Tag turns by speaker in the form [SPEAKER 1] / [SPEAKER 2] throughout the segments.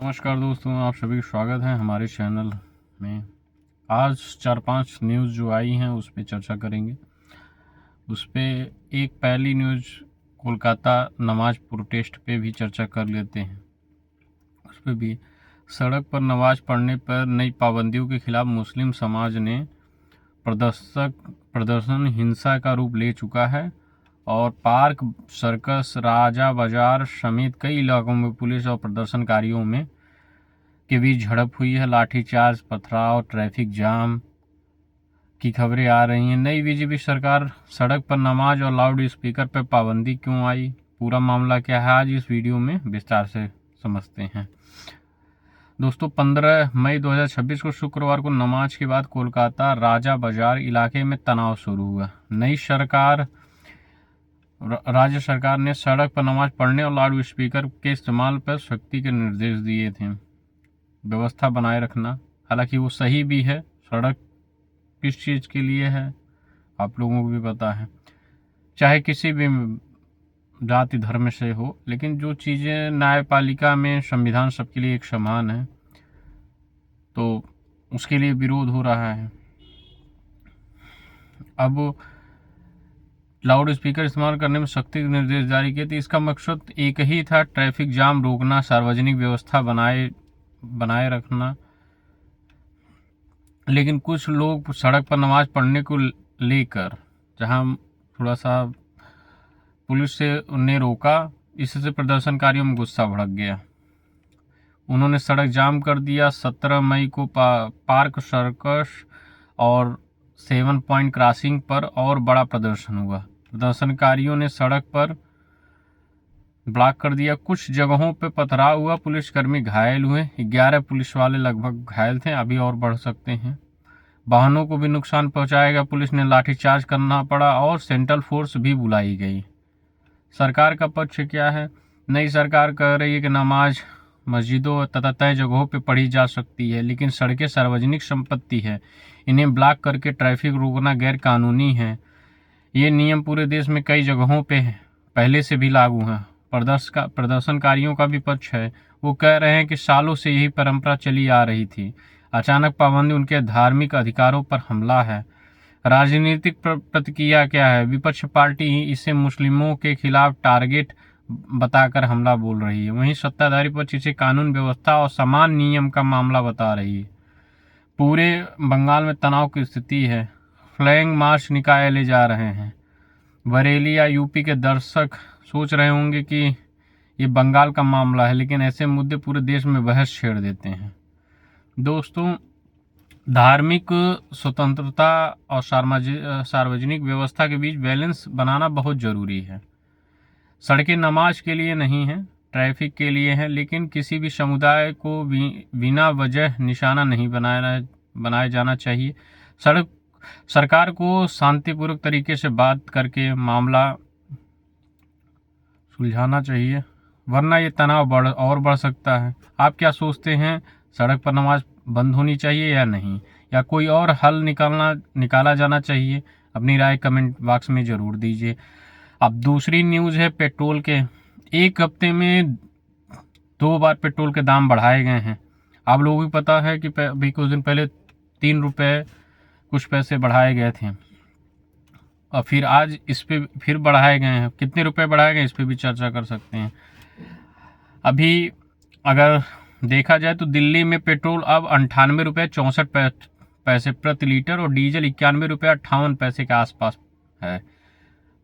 [SPEAKER 1] नमस्कार दोस्तों, आप सभी का स्वागत है हमारे चैनल में। आज 4-5 न्यूज़ जो आई हैं उस पर चर्चा करेंगे। उस पर एक पहली न्यूज़ कोलकाता नमाज प्रोटेस्ट पे भी चर्चा कर लेते हैं। उस पर भी सड़क पर नमाज पढ़ने पर नई पाबंदियों के खिलाफ मुस्लिम समाज ने प्रदर्शन हिंसा का रूप ले चुका है और पार्क, सर्कस, राजा बाजार समेत कई इलाकों में पुलिस और प्रदर्शनकारियों में के बीच झड़प हुई है। लाठीचार्ज, पथराव, ट्रैफिक जाम की खबरें आ रही हैं। नई बीजेपी सरकार, सड़क पर नमाज और लाउड स्पीकर पर पाबंदी क्यों आई, पूरा मामला क्या है, आज इस वीडियो में विस्तार से समझते हैं। दोस्तों, 15 मई 2026 को शुक्रवार को नमाज के बाद कोलकाता राजा बाजार इलाके में तनाव शुरू हुआ। राज्य सरकार ने सड़क पर नमाज पढ़ने और लाउड स्पीकर के इस्तेमाल पर सख्ती के निर्देश दिए थे। व्यवस्था बनाए रखना, हालांकि वो सही भी है। सड़क किस चीज़ के लिए है आप लोगों को भी पता है, चाहे किसी भी जाति धर्म से हो, लेकिन जो चीज़ें न्यायपालिका में संविधान सबके लिए एक समान है, तो उसके लिए विरोध हो रहा है। अब लाउड स्पीकर इस्तेमाल करने में सख्ती के निर्देश जारी किए थे। इसका मकसद एक ही था, ट्रैफिक जाम रोकना, सार्वजनिक व्यवस्था बनाए रखना। लेकिन कुछ लोग सड़क पर नमाज पढ़ने को लेकर, जहां थोड़ा सा पुलिस से उन्हें रोका, इससे प्रदर्शनकारियों में गुस्सा भड़क गया। उन्होंने सड़क जाम कर दिया। 17 मई को पार्क, सर्कस और 7 पॉइंट क्रॉसिंग पर और बड़ा प्रदर्शन हुआ। प्रदर्शनकारियों ने सड़क पर ब्लॉक कर दिया। कुछ जगहों पर पथराव हुआ, पुलिसकर्मी घायल हुए। 11 पुलिस वाले लगभग घायल थे, अभी और बढ़ सकते हैं। वाहनों को भी नुकसान पहुंचाया गया। पुलिस ने लाठीचार्ज करना पड़ा और सेंट्रल फोर्स भी बुलाई गई। सरकार का पक्ष क्या है? नई सरकार कह रही है कि नमाज मस्जिदों तथा तय जगहों पर पढ़ी जा सकती है, लेकिन सड़कें सार्वजनिक संपत्ति है, इन्हें ब्लॉक करके ट्रैफिक रोकना गैर कानूनी है। ये नियम पूरे देश में कई जगहों पे पहले से भी लागू है। प्रदर्शनकारियों का भी पक्ष है। वो कह रहे हैं कि सालों से यही परंपरा चली आ रही थी, अचानक पाबंदी उनके धार्मिक अधिकारों पर हमला है। राजनीतिक प्रतिक्रिया क्या है? विपक्ष पार्टी इसे मुस्लिमों के खिलाफ टारगेट बताकर हमला बोल रही है, वहीं सत्ताधारी पक्ष इसे कानून व्यवस्था और समान नियम का मामला बता रही है। पूरे बंगाल में तनाव की स्थिति है। फ्लैग मार्च निकाले जा रहे हैं। बरेली या यूपी के दर्शक सोच रहे होंगे कि ये बंगाल का मामला है, लेकिन ऐसे मुद्दे पूरे देश में बहस छेड़ देते हैं। दोस्तों, धार्मिक स्वतंत्रता और सार्वजनिक व्यवस्था के बीच बैलेंस बनाना बहुत ज़रूरी है। सड़कें नमाज के लिए नहीं हैं, ट्रैफिक के लिए हैं, लेकिन किसी भी समुदाय को बिना वजह निशाना नहीं बनाया जाना चाहिए। सरकार को शांतिपूर्वक तरीके से बात करके मामला सुलझाना चाहिए, वरना ये तनाव बढ़ सकता है। आप क्या सोचते हैं? सड़क पर नमाज बंद होनी चाहिए या नहीं, या कोई और हल निकाला जाना चाहिए? अपनी राय कमेंट बॉक्स में ज़रूर दीजिए। अब दूसरी न्यूज़ है पेट्रोल के। एक हफ्ते में 2 बार पेट्रोल के दाम बढ़ाए गए हैं। आप लोगों को पता है कि अभी कुछ दिन पहले 3 रुपये कुछ पैसे बढ़ाए गए थे, और फिर आज इस पे फिर बढ़ाए गए हैं। कितने रुपए बढ़ाए गए इस पे भी चर्चा कर सकते हैं। अभी अगर देखा जाए तो दिल्ली में पेट्रोल अब 98 रुपये 64 पैसे प्रति लीटर और डीजल 91 रुपये 58 पैसे के आसपास है।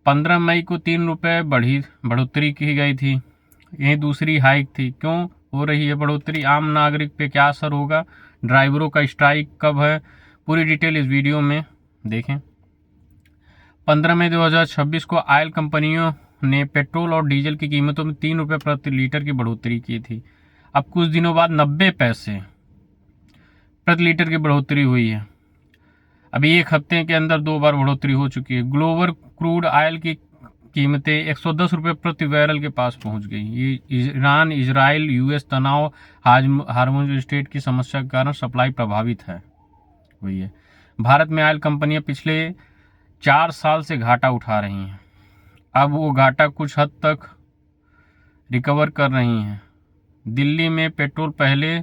[SPEAKER 1] 15 मई को 3 रुपये बढ़ोतरी की गई थी। यही दूसरी हाइक थी। क्यों हो रही है बढ़ोतरी? आम नागरिक पे क्या असर होगा? ड्राइवरों का स्ट्राइक कब है? पूरी डिटेल इस वीडियो में देखें। 15 मई 2026 को ऑयल कंपनियों ने पेट्रोल और डीजल की कीमतों में 3 रुपये प्रति लीटर की बढ़ोतरी की थी। अब कुछ दिनों बाद 90 पैसे प्रति लीटर की बढ़ोतरी हुई है। अभी एक हफ्ते के अंदर 2 बार बढ़ोतरी हो चुकी है। ग्लोबल क्रूड ऑयल की कीमतें 110 रुपये प्रति बैरल के पास पहुंच गई। ये ईरान, इजराइल, यूएस तनाव, हार्मोज स्ट्रेट की समस्या के कारण सप्लाई प्रभावित है हुई है। भारत में ऑयल कंपनियां पिछले 4 साल से घाटा उठा रही हैं। अब वो घाटा कुछ हद तक रिकवर कर रही हैं। दिल्ली में पेट्रोल पहले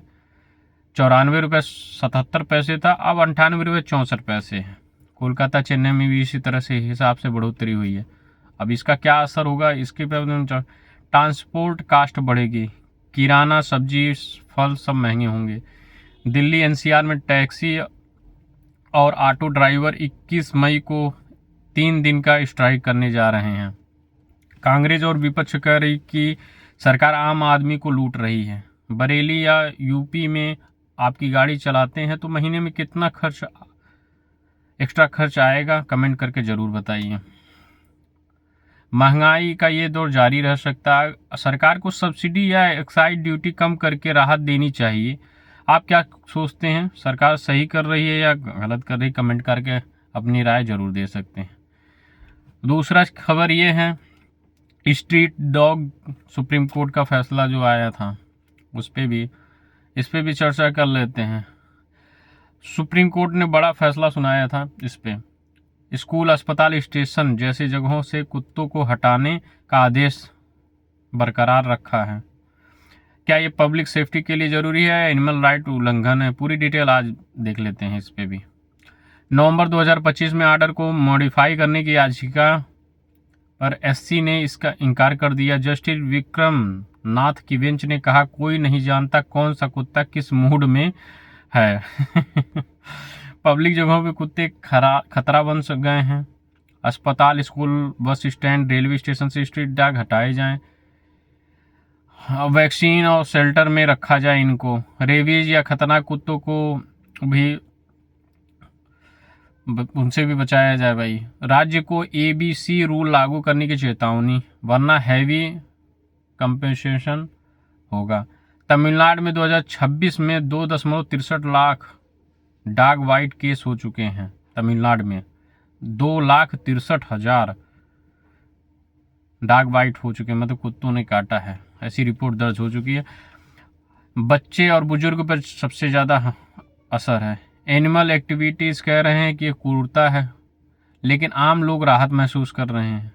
[SPEAKER 1] 94 रुपये 77 पैसे था, अब 98 रुपये 64 पैसे है। कोलकाता चेन्नई में भी इसी तरह से हिसाब से बढ़ोतरी हुई है। अब इसका क्या असर होगा, इसके पर ट्रांसपोर्ट कास्ट बढ़ेगी, किराना सब्जी फल सब महंगे होंगे। दिल्ली एनसीआर में टैक्सी और ऑटो ड्राइवर 21 मई को 3 दिन का स्ट्राइक करने जा रहे हैं। कांग्रेस और विपक्ष कह रही कि सरकार आम आदमी को लूट रही है। बरेली या यूपी में आपकी गाड़ी चलाते हैं तो महीने में कितना एक्स्ट्रा खर्च आएगा, कमेंट करके ज़रूर बताइए। महंगाई का ये दौर जारी रह सकता है। सरकार को सब्सिडी या एक्साइज ड्यूटी कम करके राहत देनी चाहिए। आप क्या सोचते हैं, सरकार सही कर रही है या गलत कर रही, कमेंट करके अपनी राय ज़रूर दे सकते हैं। दूसरा खबर ये है, स्ट्रीट डॉग सुप्रीम कोर्ट का फैसला जो आया था इस पे भी चर्चा कर लेते हैं। सुप्रीम कोर्ट ने बड़ा फैसला सुनाया था इस पे। स्कूल, अस्पताल, स्टेशन जैसी जगहों से कुत्तों को हटाने का आदेश बरकरार रखा है। क्या ये पब्लिक सेफ्टी के लिए ज़रूरी है या एनिमल राइट उल्लंघन है, पूरी डिटेल आज देख लेते हैं इस पे भी। नवंबर 2025 में ऑर्डर को मॉडिफाई करने की याचिका पर एससी ने इसका इनकार कर दिया। जस्टिस विक्रम नाथ की बेंच ने कहा, कोई नहीं जानता कौन सा कुत्ता किस मूड में है। पब्लिक जगहों पे कुत्ते खतरा बन गए हैं। अस्पताल, school, bus stand, railway station से स्ट्रीट डॉग हटाए जाएं। वैक्सीन और शेल्टर में रखा जाए इनको। रेबीज या खतरनाक कुत्तों को भी उनसे भी बचाया जाए भाई। राज्य को एबीसी रूल लागू करने की चेतावनी, वरना हैवी कंपेंसेशन होगा। तमिलनाडु में 2026 में 2.63 लाख डॉग बाइट केस हो चुके हैं। तमिलनाडु में 2,63,000 डॉग बाइट हो चुके हैं, मतलब कुत्तों ने काटा है, ऐसी रिपोर्ट दर्ज हो चुकी है। बच्चे और बुजुर्ग पर सबसे ज़्यादा असर है। एनिमल एक्टिविटीज़ कह रहे हैं कि ये क्रूरता है, लेकिन आम लोग राहत महसूस कर रहे हैं।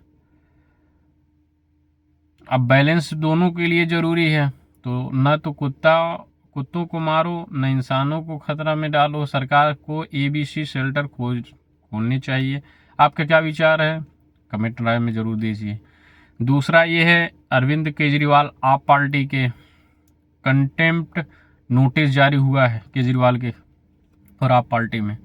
[SPEAKER 1] अब बैलेंस दोनों के लिए ज़रूरी है, तो न तो कुत्तों को मारो, न इंसानों को खतरा में डालो। सरकार को एबीसी शेल्टर खोलने चाहिए। आपका क्या विचार है, कमेंट राय में ज़रूर दीजिए। दूसरा ये है, अरविंद केजरीवाल आप पार्टी के कंटेम्प्ट नोटिस जारी हुआ है केजरीवाल के और आप पार्टी में।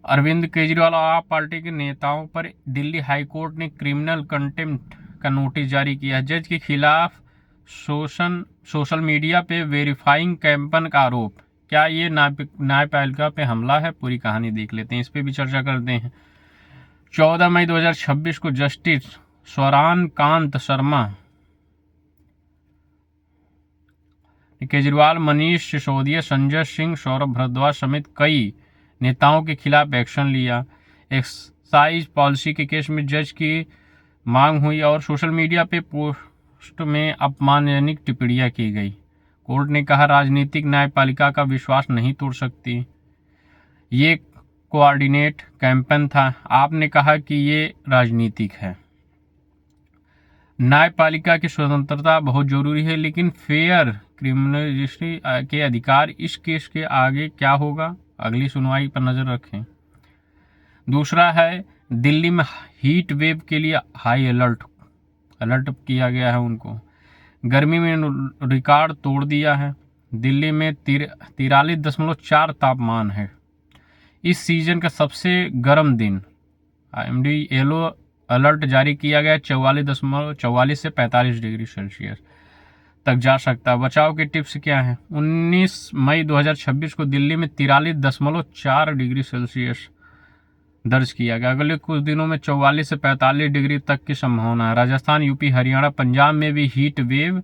[SPEAKER 1] अरविंद केजरीवाल और आप पार्टी के नेताओं पर दिल्ली हाई कोर्ट ने क्रिमिनल कंटेम्प्ट का नोटिस जारी किया है। जज के खिलाफ सोशल मीडिया पे वेरीफाइंग कैंपेन का आरोप। क्या ये न्यायपालिका पे हमला है, पूरी कहानी देख लेते हैं, इस पे भी चर्चा करते हैं। 14 मई 2026 को जस्टिस स्वरान कांत शर्मा केजरीवाल, मनीष सिसोदिया, संजय सिंह, सौरभ भारद्वाज समेत कई नेताओं के खिलाफ एक्शन लिया। एक्साइज पॉलिसी के केस में जज की मांग हुई और सोशल मीडिया पे पोस्ट में अपमानजनक टिप्पणियां की गई। कोर्ट ने कहा, राजनीतिक न्यायपालिका का विश्वास नहीं तोड़ सकती, ये कोऑर्डिनेट कैंपेन था। आपने कहा कि ये राजनीतिक है। न्यायपालिका की स्वतंत्रता बहुत जरूरी है, लेकिन फेयर क्रिमिनलिस्टी के अधिकार इस केस के आगे क्या होगा, अगली सुनवाई पर नजर रखें। दूसरा है, दिल्ली में हीट वेव के लिए हाई अलर्ट किया गया है उनको। गर्मी में रिकॉर्ड तोड़ दिया है। दिल्ली में 43.4 तापमान है। इस सीजन का सबसे गर्म दिन। IMD येलो अलर्ट जारी किया गया, 44 से 45 डिग्री सेल्सियस तक जा सकता है। बचाव के टिप्स क्या हैं? 19 मई 2026 को दिल्ली में 43.4 डिग्री सेल्सियस दर्ज किया गया। अगले कुछ दिनों में 44 से 45 डिग्री तक की संभावना है। राजस्थान, यूपी, हरियाणा, पंजाब में भी हीट वेव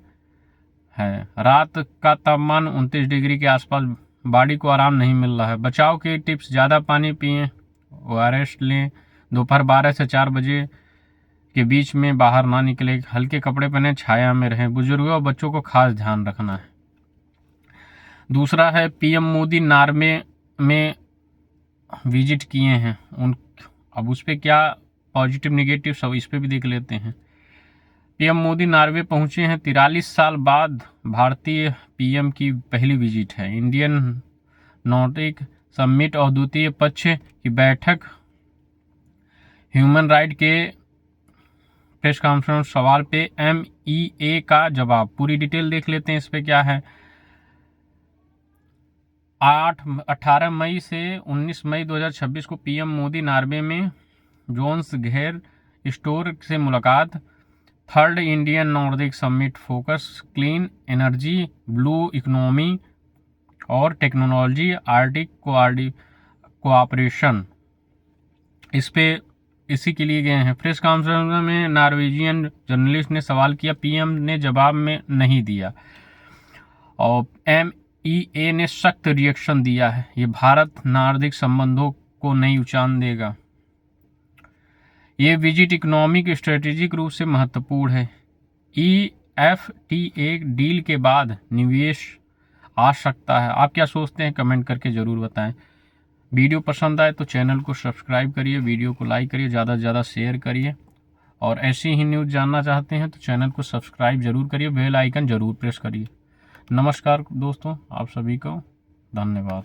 [SPEAKER 1] है। रात का तापमान 29 डिग्री के आसपास, बॉडी को आराम नहीं मिल रहा है। बचाव के टिप्स, ज़्यादा पानी पिएं, ORS लें, दोपहर 12 से 4 बजे के बीच में बाहर ना निकले, हल्के कपड़े पहने, छाया में रहें। बुजुर्गों और बच्चों को खास ध्यान रखना है। दूसरा है, PM मोदी नार्वे में विजिट किए हैं अब उस पर क्या पॉजिटिव नेगेटिव सब इस पर भी देख लेते हैं। पीएम मोदी नॉर्वे पहुंचे हैं। 43 साल बाद भारतीय पीएम की पहली विजिट है। इंडियन नॉर्डिक समिट और द्वितीय पक्ष की बैठक। ह्यूमन राइट के प्रेस कॉन्फ्रेंस सवाल पे MEA का जवाब। पूरी डिटेल देख लेते हैं इस पे क्या है। 18 मई से 19 मई 2026 को पीएम मोदी नॉर्वे में जोन्स घेर स्टोर से मुलाकात। Third Indian Nordic summit focus clean energy, blue economy और टेक्नोलॉजी, आर्टिक कोऑपरेशन, इस पे इसी के लिए गए हैं। प्रेस कॉन्फ्रेंस में नॉर्वेजियन जर्नलिस्ट ने सवाल किया, पीएम ने जवाब में नहीं दिया और MEA ने सख्त रिएक्शन दिया है। ये भारत नॉर्डिक संबंधों को नई ऊंचाई देगा। ये विजिट इकोनॉमिक स्ट्रेटेजिक रूप से महत्वपूर्ण है। EFTA डील के बाद निवेश आ सकता है। आप क्या सोचते हैं कमेंट करके ज़रूर बताएं। वीडियो पसंद आए तो चैनल को सब्सक्राइब करिए, वीडियो को लाइक करिए, ज़्यादा से ज़्यादा शेयर करिए और ऐसी ही न्यूज़ जानना चाहते हैं तो चैनल को सब्सक्राइब ज़रूर करिए, बेल आइकन ज़रूर प्रेस करिए। नमस्कार दोस्तों, आप सभी को धन्यवाद।